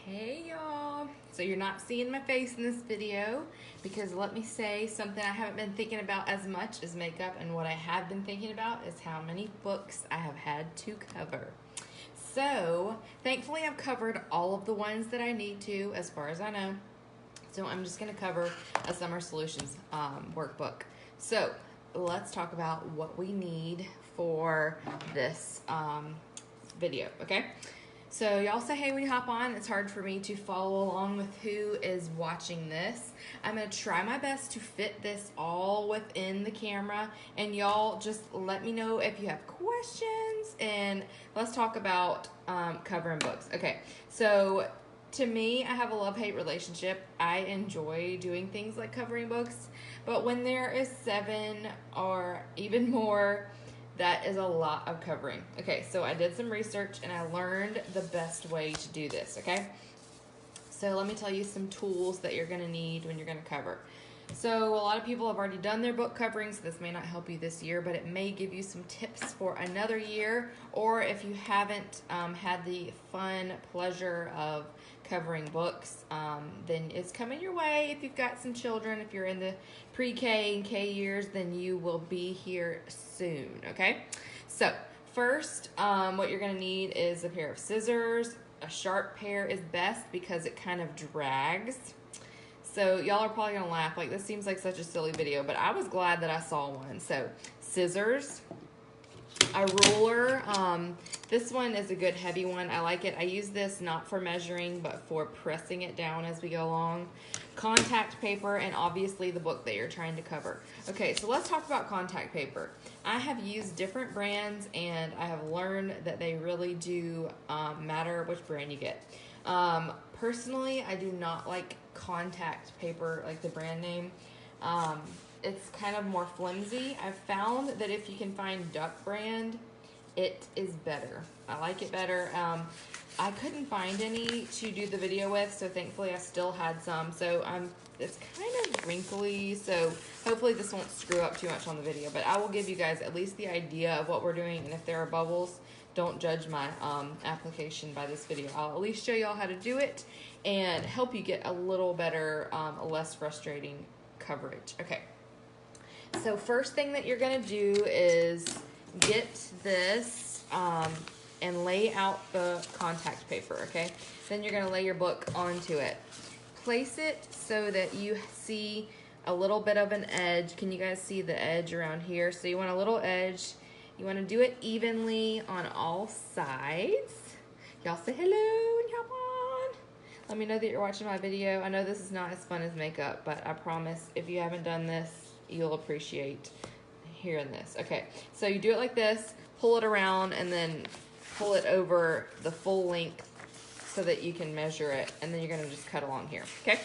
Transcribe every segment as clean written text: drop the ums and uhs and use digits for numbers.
Hey y'all! So you're not seeing my face in this video because let me say something I haven't been thinking about as much as makeup, and what I have been thinking about is how many books I have had to cover. So thankfully I've covered all of the ones that I need to as far as I know. So I'm just going to cover a Summer Solutions workbook. So let's talk about what we need for this video, okay? So y'all say hey when you hop on. It's hard for me to follow along with who is watching this. I'm going to try my best to fit this all within the camera, and y'all just let me know if you have questions, and let's talk about covering books. Okay, so to me, I have a love-hate relationship. I enjoy doing things like covering books, but when there is 7 or even more, that is a lot of covering. Okay, so I did some research and I learned the best way to do this, okay? So let me tell you some tools that you're gonna need when you're gonna cover. So a lot of people have already done their book covering, so this may not help you this year, but it may give you some tips for another year, or if you haven't had the fun pleasure of covering books, then it's coming your way. If you've got some children, if you're in the pre-K and K years, then you will be here soon, okay? So first, what you're gonna need is a pair of scissors. A sharp pair is best because it kind of drags. So y'all are probably gonna laugh, like this seems like such a silly video, but I was glad that I saw one. So scissors, a ruler. This one is a good heavy one. I like it. I use this not for measuring, but for pressing it down as we go along. Contact paper, and obviously the book that you're trying to cover. Okay, so let's talk about contact paper. I have used different brands, and I have learned that they really do matter which brand you get. Personally, I do not like contact paper, like the brand name. It's kind of more flimsy. I've found that if you can find Duck brand, it is better. I like it better. I couldn't find any to do the video with, so thankfully I still had some. So it's kind of wrinkly, so hopefully this won't screw up too much on the video, but I will give you guys at least the idea of what we're doing, and if there are bubbles, don't judge my application by this video. I'll at least show y'all how to do it and help you get a little better, less frustrating coverage. Okay. So first thing that you're gonna do is get this and lay out the contact paper, okay? Then you're gonna lay your book onto it. Place it so that you see a little bit of an edge. Can you guys see the edge around here? So you want a little edge. You wanna do it evenly on all sides. Y'all say hello and hop on. Let me know that you're watching my video. I know this is not as fun as makeup, but I promise if you haven't done this, you'll appreciate hearing this. Okay, so you do it like this, pull it around, and then pull it over the full length so that you can measure it, and then you're gonna just cut along here, okay?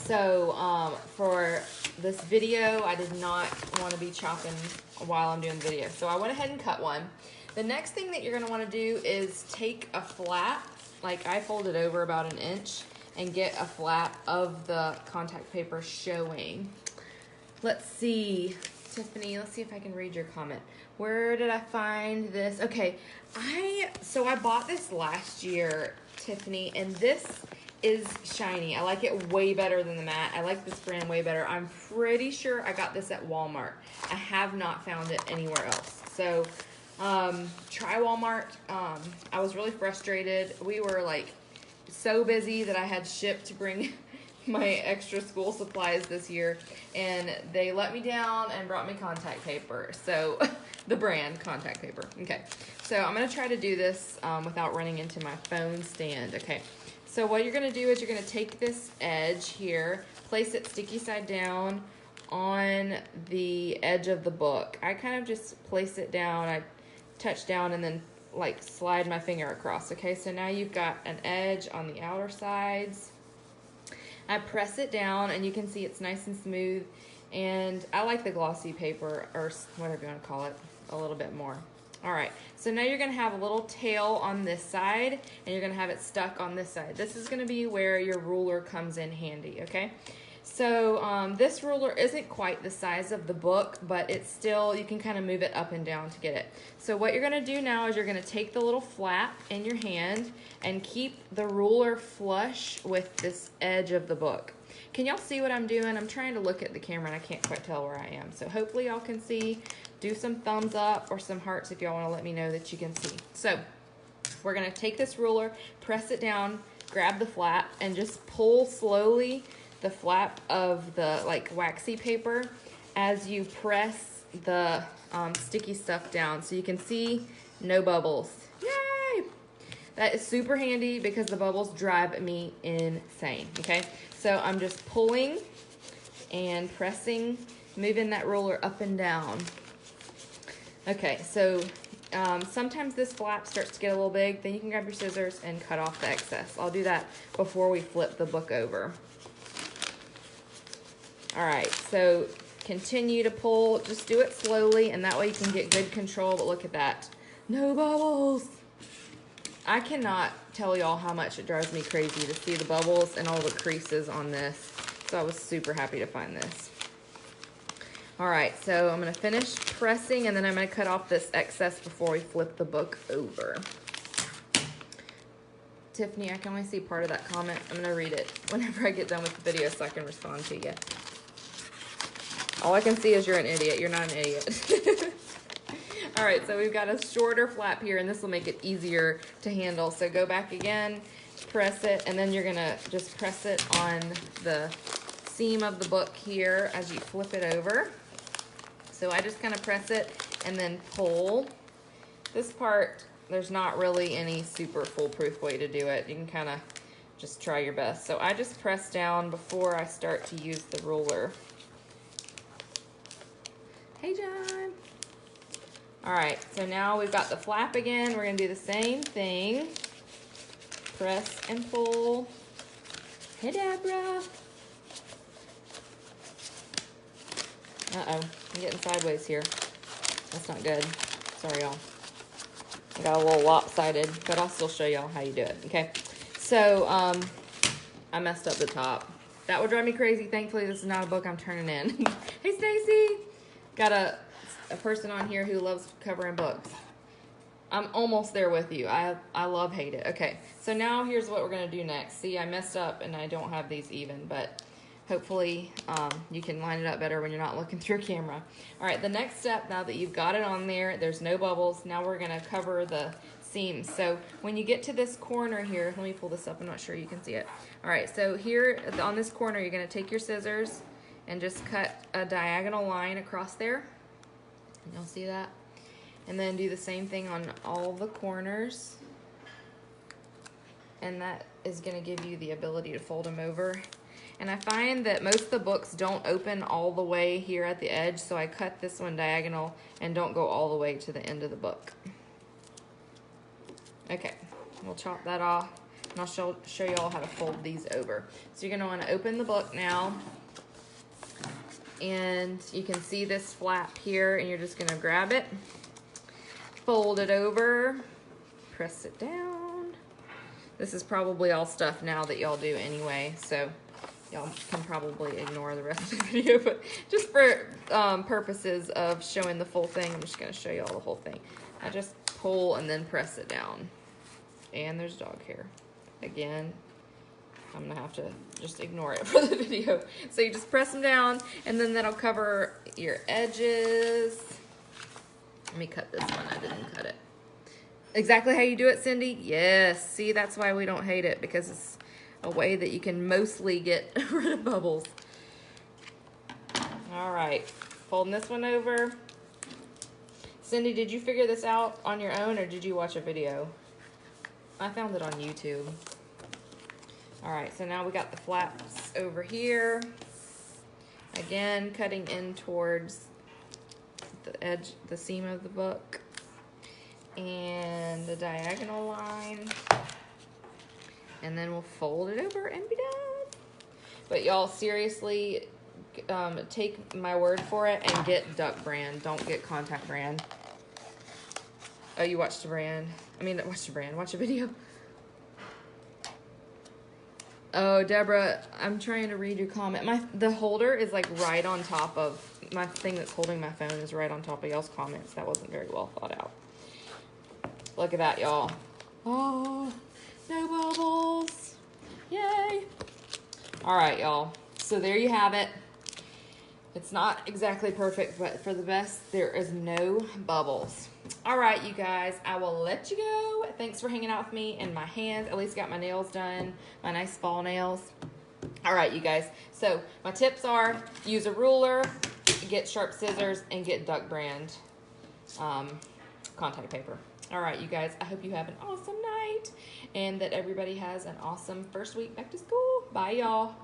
So for this video, I did not want to be chopping while I'm doing the video, so I went ahead and cut one. The next thing that you're gonna wanna do is take a flap, like I folded over about 1 inch, and get a flap of the contact paper showing. Let's see, Tiffany, let's see if I can read your comment. Where did I find this? Okay, so I bought this last year, Tiffany, and this is shiny. I like it way better than the matte. I like this brand way better. I'm pretty sure I got this at Walmart. I have not found it anywhere else. So try Walmart. I was really frustrated. We were like so busy that I had shipped to bring my extra school supplies this year, and they let me down and brought me contact paper. So the brand contact paper. Okay, so I'm gonna try to do this without running into my phone stand. Okay, so what you're gonna do is you're gonna take this edge here, place it sticky side down on the edge of the book. I kind of just place it down, I touch down and then like slide my finger across. Okay, so now you've got an edge on the outer sides. I press it down and you can see it's nice and smooth, and I like the glossy paper, or whatever you want to call it, a little bit more. All right, so now you're gonna have a little tail on this side, and you're gonna have it stuck on this side. This is gonna be where your ruler comes in handy, okay? So this ruler isn't quite the size of the book, but it's still, you can kind of move it up and down to get it. So what you're going to do now is you're going to take the little flap in your hand and keep the ruler flush with this edge of the book. Can y'all see what I'm doing? I'm trying to look at the camera and I can't quite tell where I am. So hopefully y'all can see. Do some thumbs up or some hearts if y'all want to let me know that you can see. So we're going to take this ruler, press it down, grab the flap, and just pull slowly the flap of the like waxy paper as you press the sticky stuff down. So you can see no bubbles. Yay! That is super handy because the bubbles drive me insane, okay? So I'm just pulling and pressing, moving that ruler up and down. Okay, so sometimes this flap starts to get a little big, then you can grab your scissors and cut off the excess. I'll do that before we flip the book over. All right, so continue to pull, just do it slowly, and that way you can get good control, but look at that. No bubbles. I cannot tell y'all how much it drives me crazy to see the bubbles and all the creases on this, so I was super happy to find this. All right, so I'm gonna finish pressing and then I'm gonna cut off this excess before we flip the book over. Tiffany, I can only see part of that comment. I'm gonna read it whenever I get done with the video so I can respond to you. All I can see is you're an idiot. You're not an idiot. All right, so we've got a shorter flap here and this will make it easier to handle. So go back again, press it, and then you're gonna just press it on the seam of the book here as you flip it over. So I just kind of press it and then pull. This part, there's not really any super foolproof way to do it. You can kind of just try your best. So I just press down before I start to use the ruler. Hey, John. All right, so now we've got the flap again. We're gonna do the same thing. Press and pull. Hey, Deborah. Uh-oh, I'm getting sideways here. That's not good. Sorry, y'all. I got a little lopsided, but I'll still show y'all how you do it, okay? So, I messed up the top. That would drive me crazy. Thankfully, this is not a book I'm turning in. Hey, Stacy. Got a person on here who loves covering books. I'm almost there with you. I love hate it. Okay, so now here's what we're going to do next. See, I messed up and I don't have these even, but hopefully you can line it up better when you're not looking through a camera. All right, the next step, now that you've got it on there, there's no bubbles. Now we're going to cover the seams. So when you get to this corner here, let me pull this up. I'm not sure you can see it. All right, so here on this corner, you're going to take your scissors and just cut a diagonal line across there. You'll see that. And then do the same thing on all the corners. And that is going to give you the ability to fold them over. And I find that most of the books don't open all the way here at the edge, so I cut this one diagonal and don't go all the way to the end of the book. Okay, we'll chop that off, and I'll show you all how to fold these over. So you're going to want to open the book now. And you can see this flap here, and you're just going to grab it, fold it over, press it down. This is probably all stuff now that y'all do anyway, so y'all can probably ignore the rest of the video, but just for purposes of showing the full thing, I'm just going to show you all the whole thing. I just pull and then press it down. And there's dog hair. Again, I'm going to have to just ignore it for the video. So you just press them down, and then that'll cover your edges. Let me cut this one. I didn't cut it. Exactly how you do it, Cindy? Yes. See, that's why we don't hate it, because it's a way that you can mostly get rid of bubbles. All right. Folding this one over. Cindy, did you figure this out on your own, or did you watch a video? I found it on YouTube. All right, so now we got the flaps over here. Again, cutting in towards the edge, the seam of the book. And the diagonal line. And then we'll fold it over and be done. But y'all, seriously, take my word for it and get Duck Brand. Don't get Contact Brand. Oh, you watched a brand. I mean, watch a brand. Watch a video. Oh, Deborah, I'm trying to read your comment. The holder is like right on top of my thing that's holding my phone is right on top of y'all's comments. That wasn't very well thought out. Look at that, y'all. Oh, no bubbles. Yay. All right, y'all. So there you have it. It's not exactly perfect, but for the best, there is no bubbles. All right, you guys, I will let you go. Thanks for hanging out with me and my hands. At least got my nails done, my nice fall nails. All right, you guys. So my tips are use a ruler, get sharp scissors, and get Duck Brand contact paper. All right, you guys, I hope you have an awesome night and that everybody has an awesome first week back to school. Bye, y'all.